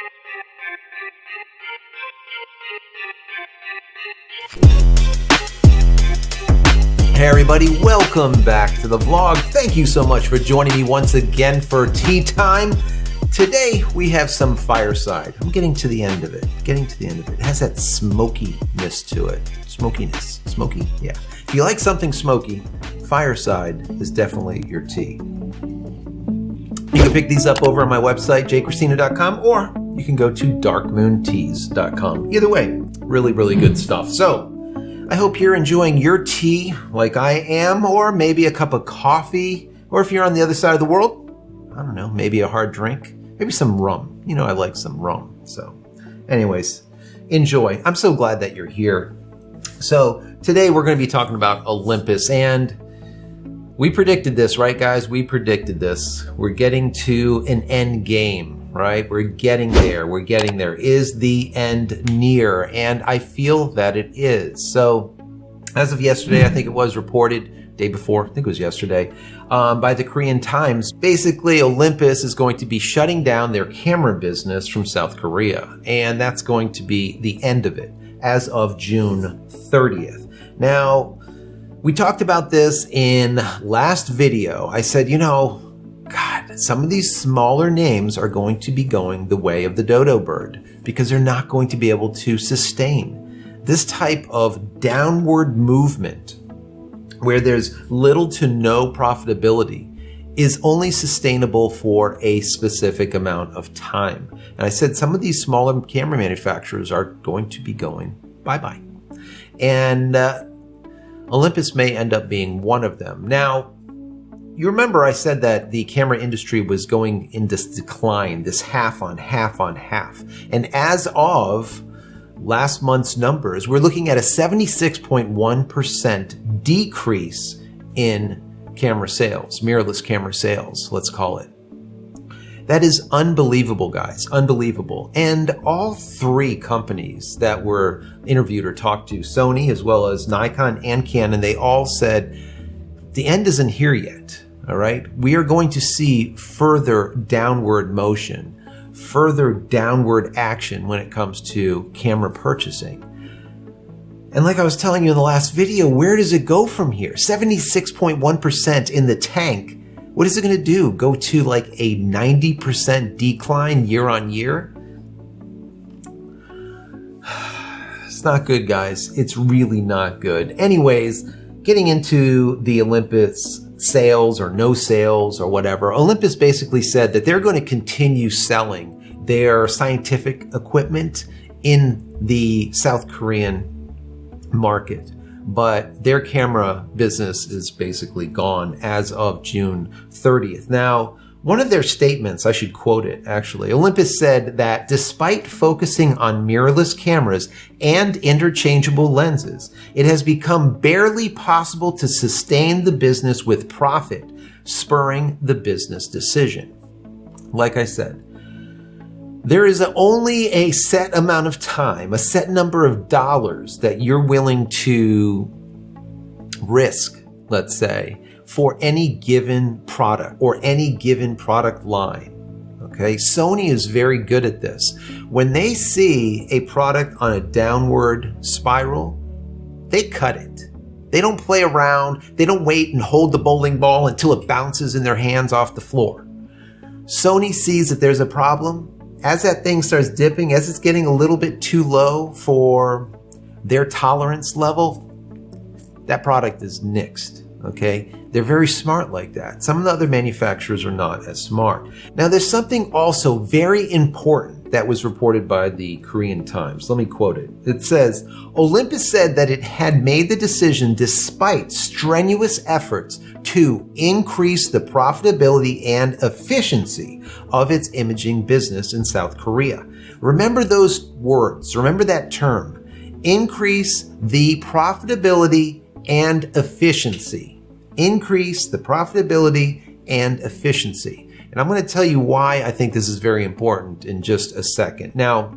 Hey everybody, welcome back to the vlog. Thank you so much for joining me once again for tea time. Today we have some fireside. I'm getting to the end of it. It has that smokiness to it. Smoky, yeah. If you like something smoky, fireside is definitely your tea. You can pick these up over on my website, JCristina.com, or you can go to darkmoonteas.com. Either way, really, really good stuff. So, I hope you're enjoying your tea like I am, or maybe a cup of coffee, or if you're on the other side of the world, I don't know, maybe a hard drink, maybe some rum. You know, I like some rum. So anyways, enjoy. I'm so glad that you're here. So today we're going to be talking about Olympus, and we predicted this, right guys? We predicted this. We're getting to an end game. Right? We're getting there. Is the end near? And I feel that it is. So as of yesterday, I think it was reported, day before, I think it was yesterday, by the Korean Times, basically Olympus is going to be shutting down their camera business from South Korea. And that's going to be the end of it as of June 30th. Now, we talked about this in last video. I said, you know, God, some of these smaller names are going to be going the way of the dodo bird because they're not going to be able to sustain this type of downward movement where there's little to no profitability is only sustainable for a specific amount of time. And I said some of these smaller camera manufacturers are going to be going bye-bye. And Olympus may end up being one of them. Now, you remember I said that the camera industry was going in this decline, this half on half. And as of last month's numbers, we're looking at a 76.1% decrease in camera sales, mirrorless camera sales, let's call it. That is unbelievable, guys, unbelievable. And all three companies that were interviewed or talked to, Sony as well as Nikon and Canon, they all said, the end isn't here yet. All right. We are going to see further downward motion, further downward action when it comes to camera purchasing. And like I was telling you in the last video, where does it go from here? 76.1% in the tank. What is it going to do? Go to like a 90% decline year on year? It's not good, guys. It's really not good. Anyways, getting into the Olympus sales or no sales or whatever, Olympus basically said that they're going to continue selling their scientific equipment in the South Korean market, but their camera business is basically gone as of June 30th. Now, one of their statements, I should quote it actually, Olympus said that despite focusing on mirrorless cameras and interchangeable lenses, it has become barely possible to sustain the business with profit, spurring the business decision. Like I said, there is only a set amount of time, a set number of dollars that you're willing to risk, let's say, for any given product or any given product line. Okay, Sony is very good at this. When they see a product on a downward spiral, they cut it. They don't play around. They don't wait and hold the bowling ball until it bounces in their hands off the floor. Sony sees that there's a problem. As that thing starts dipping, as it's getting a little bit too low for their tolerance level, that product is nixed. Okay, they're very smart like that. Some of the other manufacturers are not as smart. Now, there's something also very important that was reported by the Korean Times. Let me quote it. It says, Olympus said that it had made the decision despite strenuous efforts to increase the profitability and efficiency of its imaging business in South Korea. Remember those words. Remember that term. Increase the profitability and efficiency. Increase the profitability and efficiency. And I'm going to tell you why I think this is very important in just a second. Now,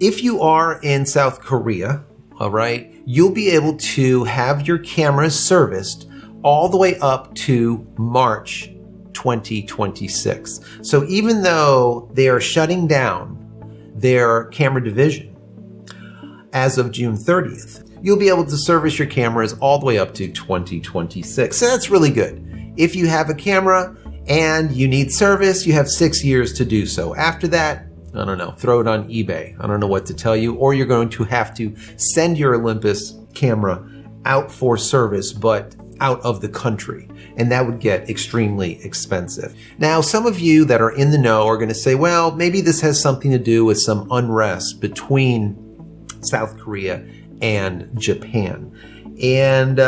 if you are in South Korea, all right, you'll be able to have your cameras serviced all the way up to March 2026. So even though they are shutting down their camera division as of June 30th, you'll be able to service your cameras all the way up to 2026. So that's really good. If you have a camera and you need service, you have 6 years to do so. After that, I don't know, throw it on eBay. I don't know what to tell you. Or you're going to have to send your Olympus camera out for service, but out of the country. And that would get extremely expensive. Now, some of you that are in the know are going to say, well, maybe this has something to do with some unrest between South Korea and Japan. And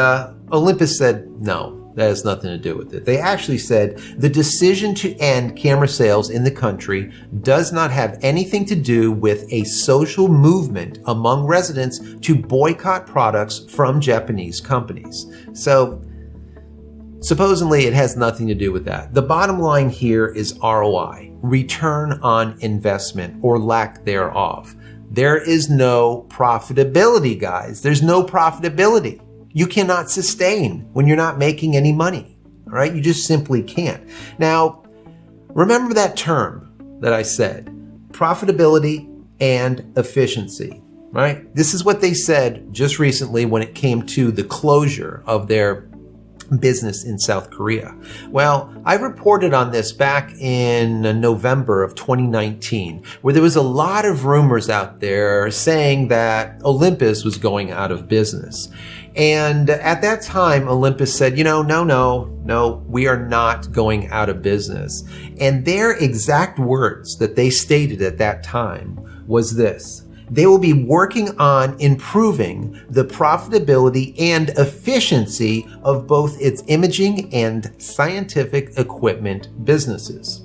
Olympus said, no, that has nothing to do with it. They actually said the decision to end camera sales in the country does not have anything to do with a social movement among residents to boycott products from Japanese companies. So supposedly it has nothing to do with that. The bottom line here is ROI, return on investment, or lack thereof. There is no profitability, guys. There's no profitability. You cannot sustain when you're not making any money, all right? You just simply can't. Now, remember that term that I said, profitability and efficiency, right? This is what they said just recently when it came to the closure of their business in South Korea. Well, I reported on this back in November of 2019, where there was a lot of rumors out there saying that Olympus was going out of business. And at that time, Olympus said, no, we are not going out of business. And their exact words that they stated at that time was this: they will be working on improving the profitability and efficiency of both its imaging and scientific equipment businesses.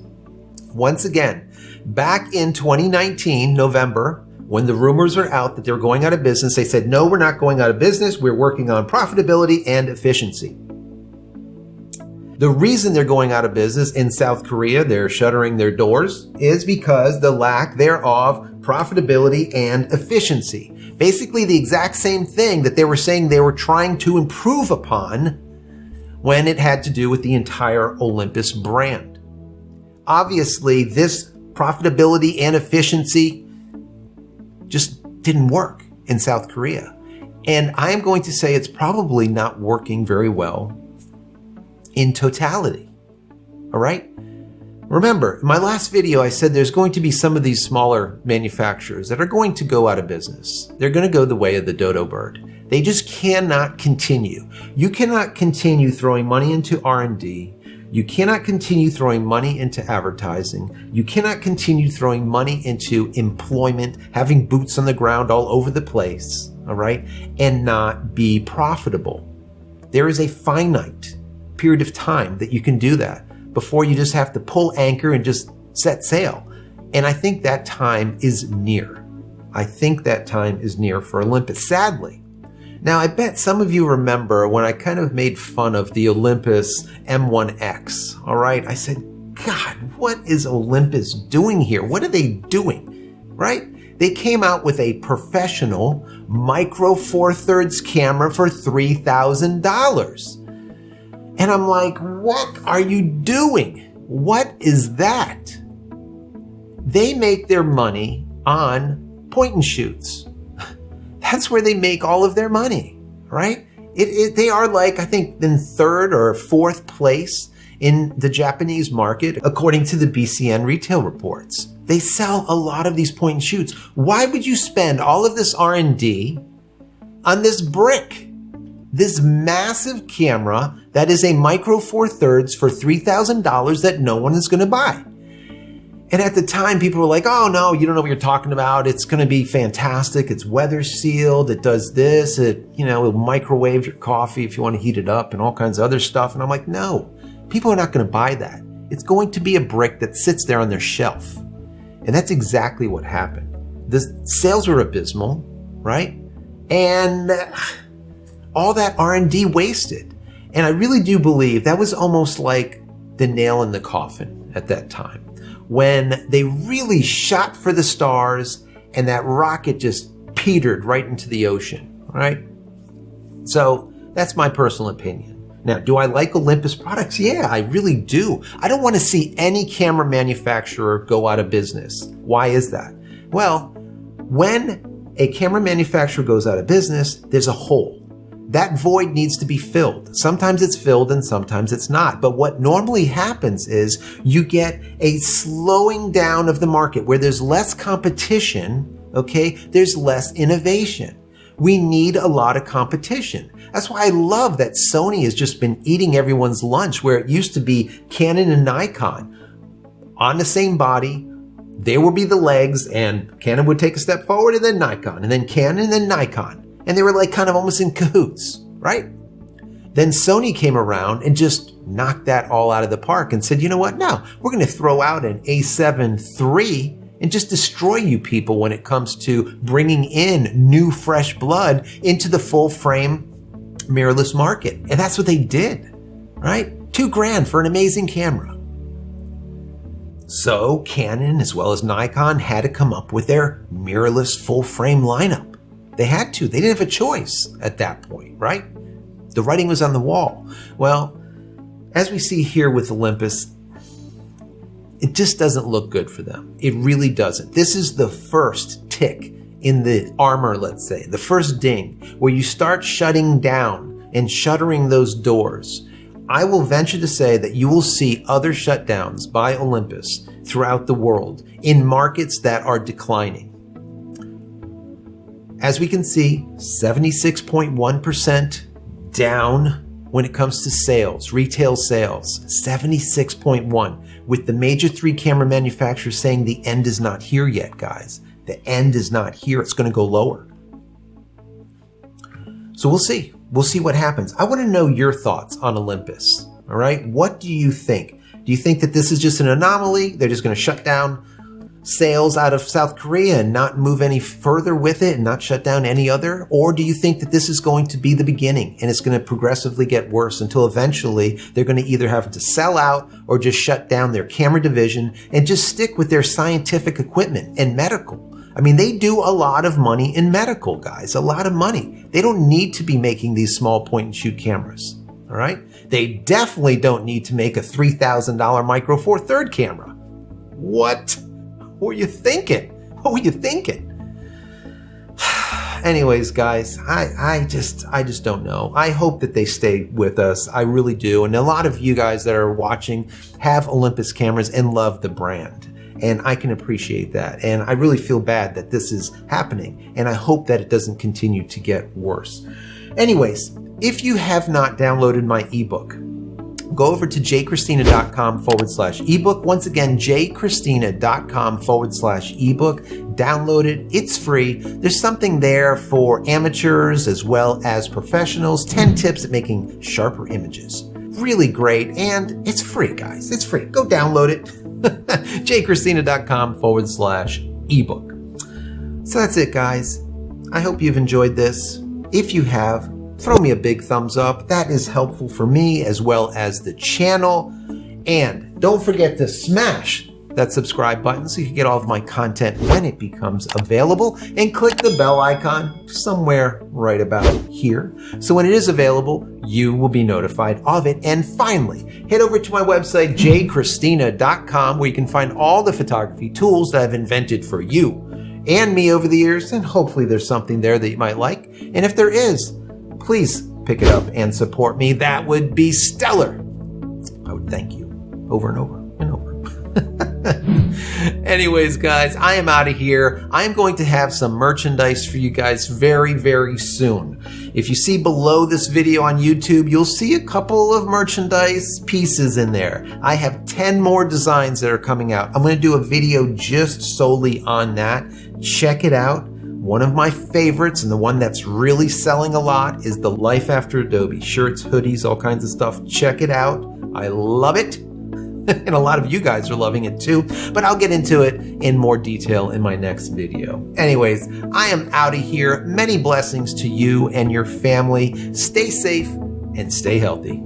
Once again, back in 2019, November, when the rumors were out that they were going out of business, they said, no, we're not going out of business. We're working on profitability and efficiency. The reason they're going out of business in South Korea, they're shuttering their doors, is because the lack thereof profitability and efficiency. Basically the exact same thing that they were saying they were trying to improve upon when it had to do with the entire Olympus brand. Obviously, this profitability and efficiency just didn't work in South Korea. And I am going to say it's probably not working very well in totality. All right? Remember, in my last video, I said there's going to be some of these smaller manufacturers that are going to go out of business. They're going to go the way of the dodo bird. They just cannot continue. You cannot continue throwing money into R&D. You cannot continue throwing money into advertising. You cannot continue throwing money into employment, having boots on the ground all over the place, all right, and not be profitable. There is a finite period of time that you can do that before you just have to pull anchor and just set sail. And I think that time is near. I think that time is near for Olympus, sadly. Now, I bet some of you remember when I kind of made fun of the Olympus M1X, all right? I said, God, what is Olympus doing here? What are they doing, right? They came out with a professional micro four thirds camera for $3,000. And I'm like, what are you doing? What is that? They make their money on point and shoots. That's where they make all of their money, right? They are like, I think, in third or fourth place in the Japanese market, according to the BCN retail reports. They sell a lot of these point and shoots. Why would you spend all of this R&D on this brick, this massive camera that is a micro four thirds for $3,000 that no one is going to buy? And at the time, people were like, oh, no, you don't know what you're talking about. It's going to be fantastic. It's weather sealed. It does this. It'll microwave your coffee if you want to heat it up and all kinds of other stuff. And I'm like, no, people are not going to buy that. It's going to be a brick that sits there on their shelf. And that's exactly what happened. The sales were abysmal, right? And all that R&D wasted. And I really do believe that was almost like the nail in the coffin at that time, when they really shot for the stars and that rocket just petered right into the ocean, right? So that's my personal opinion. Now, do I like Olympus products? Yeah, I really do. I don't want to see any camera manufacturer go out of business. Why is that? Well, when a camera manufacturer goes out of business, there's a hole. That void needs to be filled. Sometimes it's filled and sometimes it's not. But what normally happens is you get a slowing down of the market where there's less competition, okay? There's less innovation. We need a lot of competition. That's why I love that Sony has just been eating everyone's lunch, where it used to be Canon and Nikon on the same body. There would be the legs, and Canon would take a step forward, and then Nikon, and then Canon, and then Nikon. And they were like kind of almost in cahoots, right? Then Sony came around and just knocked that all out of the park and said, you know what? No, we're going to throw out an A7 III and just destroy you people when it comes to bringing in new fresh blood into the full frame mirrorless market. And that's what they did, right? $2,000 for an amazing camera. So Canon as well as Nikon had to come up with their mirrorless full frame lineup. They had to. They didn't have a choice at that point, right? The writing was on the wall. Well, as we see here with Olympus, it just doesn't look good for them. It really doesn't. This is the first tick in the armor, let's say, the first ding, where you start shutting down and shuttering those doors. I will venture to say that you will see other shutdowns by Olympus throughout the world in markets that are declining. As we can see, 76.1% down when it comes to sales, retail sales, 76.1, with the major 3 camera manufacturers saying the end is not here yet, guys. The end is not here. It's going to go lower. So we'll see. We'll see what happens. I want to know your thoughts on Olympus. All right. What do you think? Do you think that this is just an anomaly? They're just going to shut down sales out of South Korea and not move any further with it and not shut down any other? Or do you think that this is going to be the beginning and it's going to progressively get worse until eventually they're going to either have to sell out or just shut down their camera division and just stick with their scientific equipment and medical? I mean, they do a lot of money in medical, guys, a lot of money. They don't need to be making these small point and shoot cameras, all right? They definitely don't need to make a $3,000 Micro Four Third camera. What were you thinking? What were you thinking? Anyways, guys, I just don't know. I hope that they stay with us. I really do. And a lot of you guys that are watching have Olympus cameras and love the brand. And I can appreciate that. And I really feel bad that this is happening. And I hope that it doesn't continue to get worse. Anyways, if you have not downloaded my ebook, go over to JCristina.com/ebook. Once again, JCristina.com/ebook. Download it. It's free. There's something there for amateurs as well as professionals. 10 tips at making sharper images. Really great. And it's free, guys. It's free. Go download it. JCristina.com/ebook. So that's it, guys. I hope you've enjoyed this. If you have, throw me a big thumbs up. That is helpful for me as well as the channel. And don't forget to smash that subscribe button so you can get all of my content when it becomes available. And click the bell icon somewhere right about here. So when it is available, you will be notified of it. And finally, head over to my website, JCristina.com, where you can find all the photography tools that I've invented for you and me over the years. And hopefully there's something there that you might like. And if there is, please pick it up and support me. That would be stellar. I would thank you over and over and over. Anyways, guys, I am out of here. I am going to have some merchandise for you guys very, very soon. If you see below this video on YouTube, you'll see a couple of merchandise pieces in there. I have 10 more designs that are coming out. I'm going to do a video just solely on that. Check it out. One of my favorites, and the one that's really selling a lot, is the Life After Adobe. Shirts, hoodies, all kinds of stuff. Check it out. I love it. And a lot of you guys are loving it too. But I'll get into it in more detail in my next video. Anyways, I am out of here. Many blessings to you and your family. Stay safe and stay healthy.